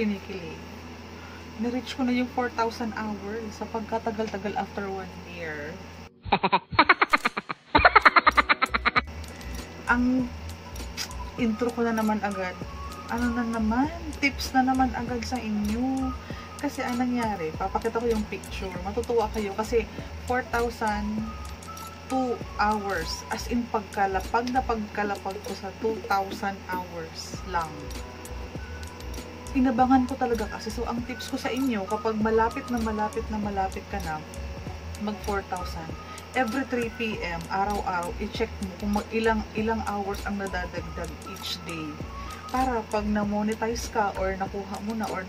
kinikilig. Na-reach ko na yung 4,000 hours sa pagkatagal-tagal after 1 year. Ang intro ko na naman agad. Ano na naman? Tips na naman agad sa inyo. Kasi ang nangyari, papakita ko yung picture. Matutuwa kayo kasi 4,002 hours. As in pagkalapag ko sa 2,000 hours lang. Inabangan ko talaga kasi. So, ang tips ko sa inyo, kapag malapit ka na, mag 4,000. Every 3 PM, araw-araw, i-check mo kung ilang hours ang nadadagdag each day. Para pag na-monetize ka or nakuha mo na or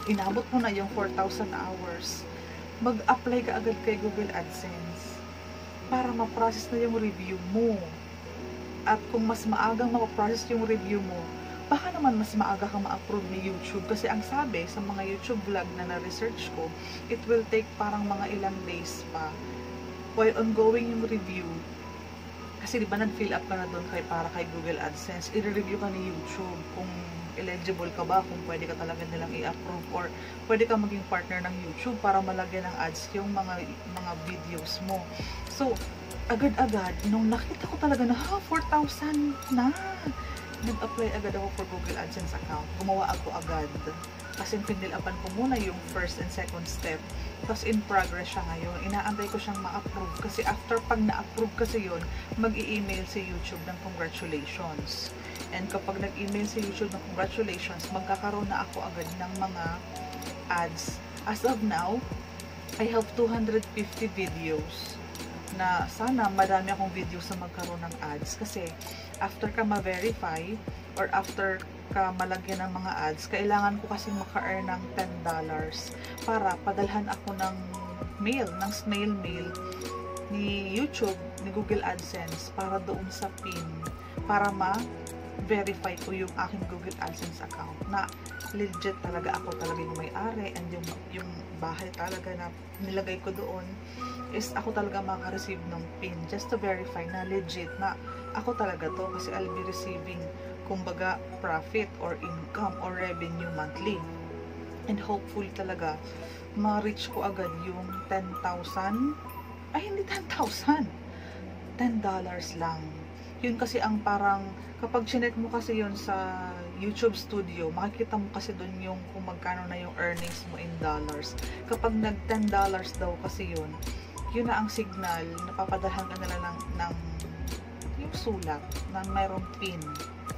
inabot mo na yung 4,000 hours, mag-apply ka agad kay Google AdSense. Para ma-process na yung review mo. At kung mas maagang ma-process yung review mo, baka naman mas maaga kang ma-approve ni YouTube. Kasi ang sabi sa mga YouTube vlog na na-research ko, it will take parang mga ilang days pa. While ongoing yung review, kasi diba nag-fill up ka na doon para kay Google AdSense, i-review ka ni YouTube kung eligible ka ba, kung pwede ka talaga nilang i-approve or pwede ka maging partner ng YouTube para malagyan ng ads yung mga videos mo. So, agad-agad, nung nakita ko talaga na, 4,000 na! Nag-apply agad ako for Google AdSense account. Gumawa ako agad. Kasi pinilapan ko muna yung first and second step. Tapos in progress siya ngayon. Inaantay ko siyang ma-approve. Kasi after pag na-approve kasi yun, mag-i-email si YouTube ng congratulations. And kapag nag-email si YouTube ng congratulations, magkakaroon na ako agad ng mga ads. As of now, I have 250 videos na sana marami akong videos na magkaroon ng ads. Kasi after ka ma-verify or after ka malagyan ng mga ads, kailangan ko kasi maka-earn ng $10 para padalhan ako ng mail, ng snail mail ni YouTube, ni Google AdSense para doon sa PIN, para ma-verify ko yung aking Google AdSense account na legit talaga ako talaga yung may-ari, and yung bahay talaga na nilagay ko doon is ako talaga maka-receive ng PIN just to verify na legit na ako talaga to, kasi I'll be receiving kumbaga profit or income or revenue monthly. And hopefully talaga ma-reach ko agad yung 10,000. Ay, hindi 10,000. $10 lang. Yun kasi ang parang, kapag chinek mo kasi yun sa YouTube Studio, makikita mo kasi dun yung kung magkano na yung earnings mo in dollars. Kapag nag $10 daw kasi yun na ang signal, napapadalhan ka nila ng yung sulat na mayroong PIN,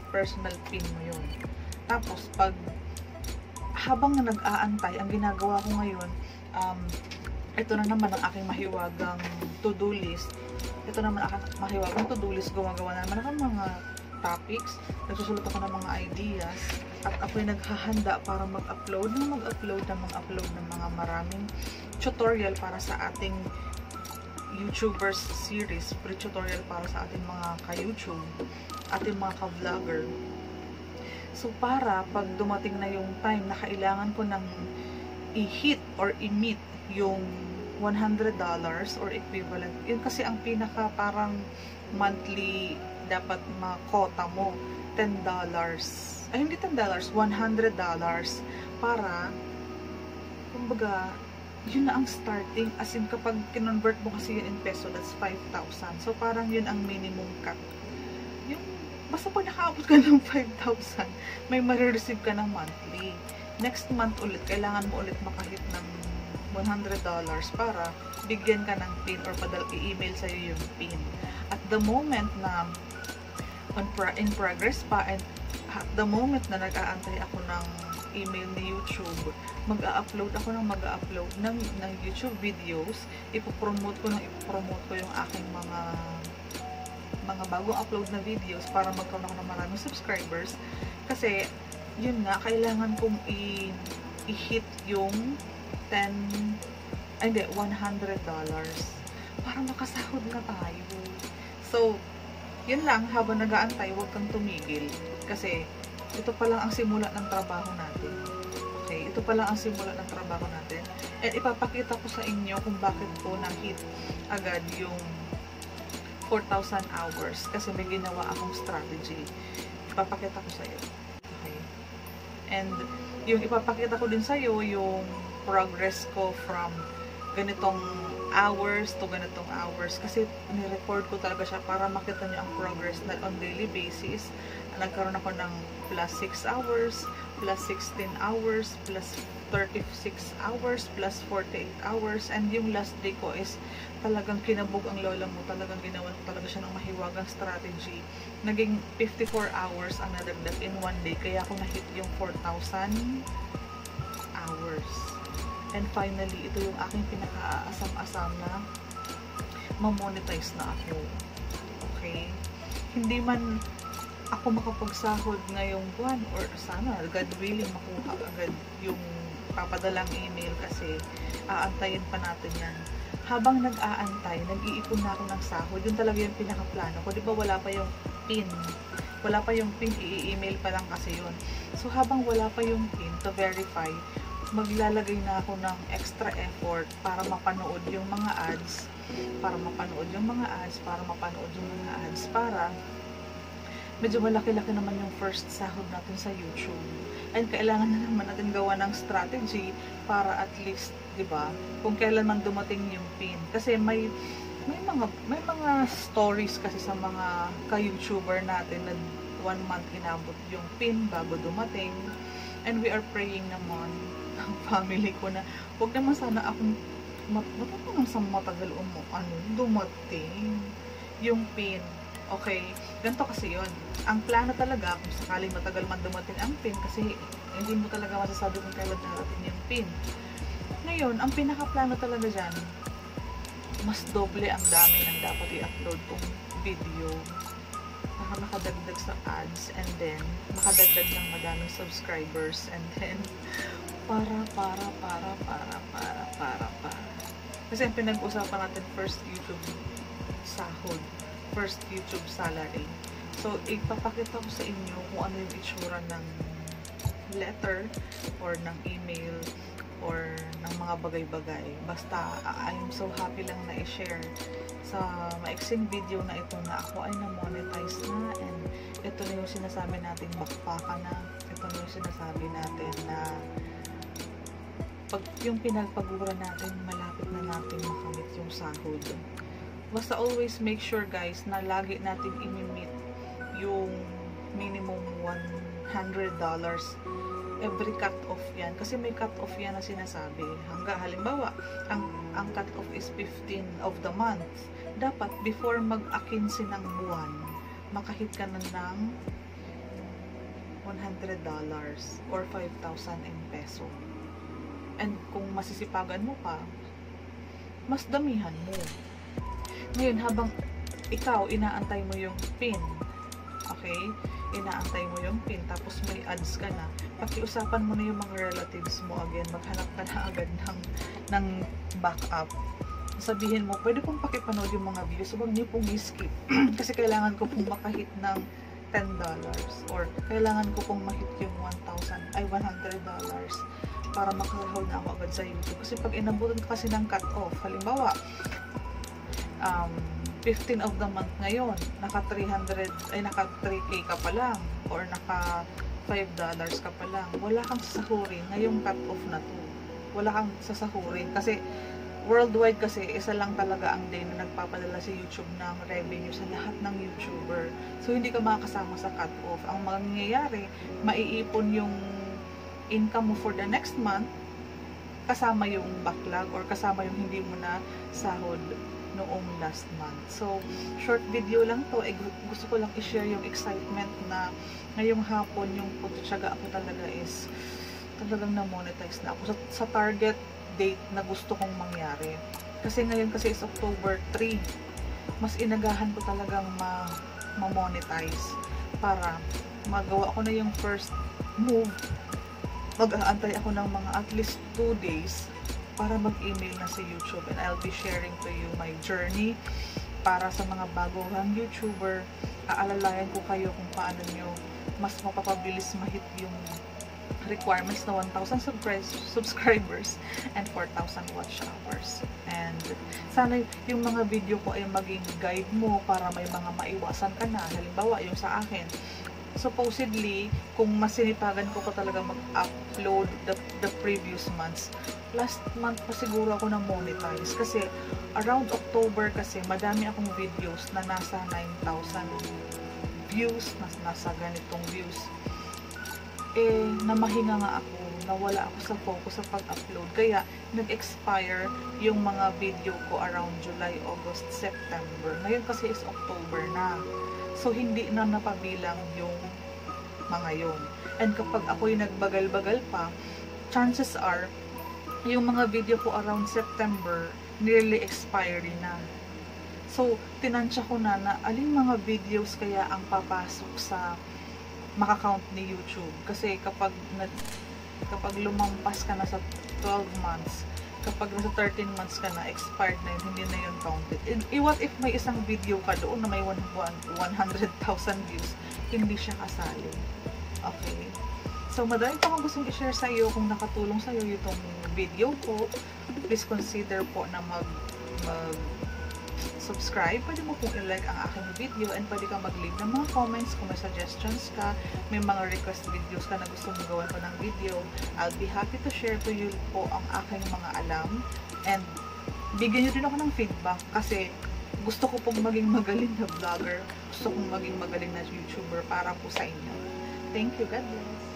personal PIN mo yun. Tapos pag habang nag-aantay, ang ginagawa ko ngayon, ito na naman ang aking mahiwagang to-do list. Ito naman ang aking mahiwagang to-do list. Gumagawa na naman ako ng mga topics, nagsusulat ako ng mga ideas, at ako'y naghahanda para mag-upload ng mga maraming tutorial para sa ating YouTubers series, free tutorial para sa ating mga ka-YouTube, ating mga ka-vlogger. So, para pag dumating na yung time na kailangan ko nang i-hit or i-meet yung $100 or equivalent, yun kasi ang pinaka parang monthly dapat makota mo, $10. Ay, hindi $10, $100 para, kumbaga, yun na ang starting. As in, kapag kinonvert mo kasi yun in peso, that's 5,000. So, parang yun ang minimum cut. Yung, basta pag nakaabot ka ng 5,000, may marireceive ka ng monthly. Next month ulit, kailangan mo ulit makahit ng $100 para bigyan ka ng PIN or i-email sa'yo yung PIN. At the moment na in progress pa, and at the moment na nag-aantay ako ng email ni YouTube, mag-a-upload ako ng YouTube videos. Ipopromote ko yung aking mga bagong upload na videos para magkaroon ako ng maraming subscribers. Kasi yun nga, kailangan kong i-hit yung $100 para makasahod na tayo. So, yun lang, habang nag-aantay, huwag kang tumigil. Kasi ito pa lang ang simula ng trabaho natin. Okay, ito pa lang ang simula ng trabaho natin. And ipapakita ko sa inyo kung bakit ko na-hit agad yung 4,000 hours. Kasi may ginawa akong strategy. Ipapakita ko sa iyo. Okay. And yung ipapakita ko din sa'yo yung progress ko from ganitong hours to ganitong hours. Kasi ni-record ko talaga siya para makita nyo ang progress na on daily basis. Nagkaroon ako ng plus 6 hours, plus 16 hours, plus 36 hours, plus 48 hours. And yung last day ko is talagang kinabog ang lola mo. Talagang ginawa ko talaga siya ng mahiwagang strategy. Naging 54 hours ang nadagdag in one day. Kaya ako na-hit yung 4,000 hours. And finally, ito yung aking pinaka-asam-asam na ma-monetize na ako. Okay? Hindi man ako makapagsahod ngayong buwan or sana, God willing, makuha agad yung papadalang email kasi aantayin pa natin yan. Habang nag-aantay, nag-iipon na ako ng sahod. Yun talaga yung pinaka-plano ko. Di ba wala pa yung PIN? Wala pa yung PIN, i-email pa lang kasi yun. So habang wala pa yung PIN to verify, maglalagay na ako ng extra effort para mapanood yung mga ads, para medyo malaki-laki naman yung first sahod natin sa YouTube. And kailangan na naman natin gawa ng strategy para at least, 'di ba? Kung kailan man dumating yung PIN. Kasi may mga stories kasi sa mga ka-YouTuber natin na 1 month inabot yung PIN bago dumating. And we are praying naman ng family ko na huwag naman sana akong matagal dumating yung PIN. Okay, ganito kasi yun. Ang plano talaga, kung sakaling matagal man dumating ang PIN, kasi hindi mo talaga masasabi kung kailan darating yung PIN. Ngayon, ang pinaka-plano talaga dyan, mas doble ang dami ng dapat i-upload kong video para makadagdag sa ads, and then makadagdag ng madaming subscribers, and then para. Kasi ang pinag-usapan natin, first YouTube sahod, first YouTube salary. So, ipapakita ko sa inyo kung ano yung itsura ng letter or ng email or ng mga bagay-bagay. Basta, I'm so happy lang na i-share sa maiksing video na ito na ako ay na-monetize na, and ito na yung sinasabi natin bakpaka na. Ito na yung sinasabi natin na pag yung pinagpagura natin, malapit na natin makamit yung sahod. Basta always make sure guys na lagi natin i-meet yung minimum $100 every cut-off yan. Kasi may cut-off yan na sinasabi. Hanggang halimbawa, ang cut-off is 15 of the month. Dapat before mag-akinsi ng buwan, makahit ka na ng $100 or 5,000 in peso. And kung masisipagan mo pa, mas damihan mo. Ngayon, habang ikaw, inaantay mo yung PIN, okay? Inaantay mo yung PIN, tapos may ads ka na, pakiusapan mo na yung mga relatives mo again, maghanap ka na agad ng backup. Sabihin mo, pwede pong pakipanood yung mga videos, huwag niyo pong i-skip. Kasi kailangan ko pong makahit ng $10 or kailangan ko pong mahit yung $100 para makarahol na ako agad sa YouTube. Kasi pag inabutan ka kasi ng cut-off, halimbawa, 15 of the month ngayon, naka 3K ka pa lang, or naka $5 ka pa lang, wala kang sasahurin ngayong cut-off na to. Wala kang sasahurin kasi worldwide kasi isa lang talaga ang day na nagpapadala si YouTube ng revenue sa lahat ng YouTuber. So hindi ka makakasama sa cut-off. Ang mangyayari, maiipon yung income mo for the next month, kasama yung backlog or kasama yung hindi mo na sahod noong last month. So, short video lang to. Gusto ko lang i-share yung excitement na ngayong hapon yung pagtsatsaga ako talaga is talagang na-monetize na ako sa target date na gusto kong mangyari. Kasi ngayon kasi is October 3. Mas inagahan ko talagang ma-monetize para magawa ko na yung first move. Mag-aantay ako ng mga at least 2 days para mag-email na sa YouTube, and I'll be sharing to you my journey para sa mga bagong YouTuber. Aalalayan ko kayo kung paano nyo mas mapapabilis mahit yung requirements na 1,000 subscribers and 4,000 watch hours. And sana yung mga video ko ay maging guide mo para may mga maiwasan ka na. Halimbawa, yung sa akin, supposedly, kung masinipagan ko talaga mag-upload the previous months, last month pa siguro ako na monetize. Kasi, around October kasi, madami akong videos na nasa 9,000 views, nasa ganitong views. Namahinga nga ako, nawala ako sa focus sa pag-upload. Kaya, nag-expire yung mga video ko around July, August, September. Ngayon kasi is October na. So, hindi na napabilang yung mga yun. And kapag ako'y nagbagal-bagal pa, chances are, yung mga video ko around September, nearly expiry na. So, tinansya ko na alin mga videos kaya ang papasok sa maka-count ni YouTube. Kasi kapag lumampas ka na sa 12 months, kapag nasa 13 months ka na, expired na yun, hindi na yun counted. What if may isang video ka doon na may 100,000 views, hindi siya kasali. Okay? So, madami pa akong gustong i-share sa iyo. Kung nakatulong sa iyo itong video ko, please consider po na subscribe. Pwede mo pong i-like ang aking video and pwede kang mag-leave ng mga comments kung may suggestions ka, may mga request videos ka na gusto mong gawan ko ng video. I'll be happy to share to you po ang aking mga alam and bigyan nyo din ako ng feedback kasi gusto ko pong maging magaling na vlogger, gusto kong maging magaling na YouTuber para po sa inyo. Thank you. God bless.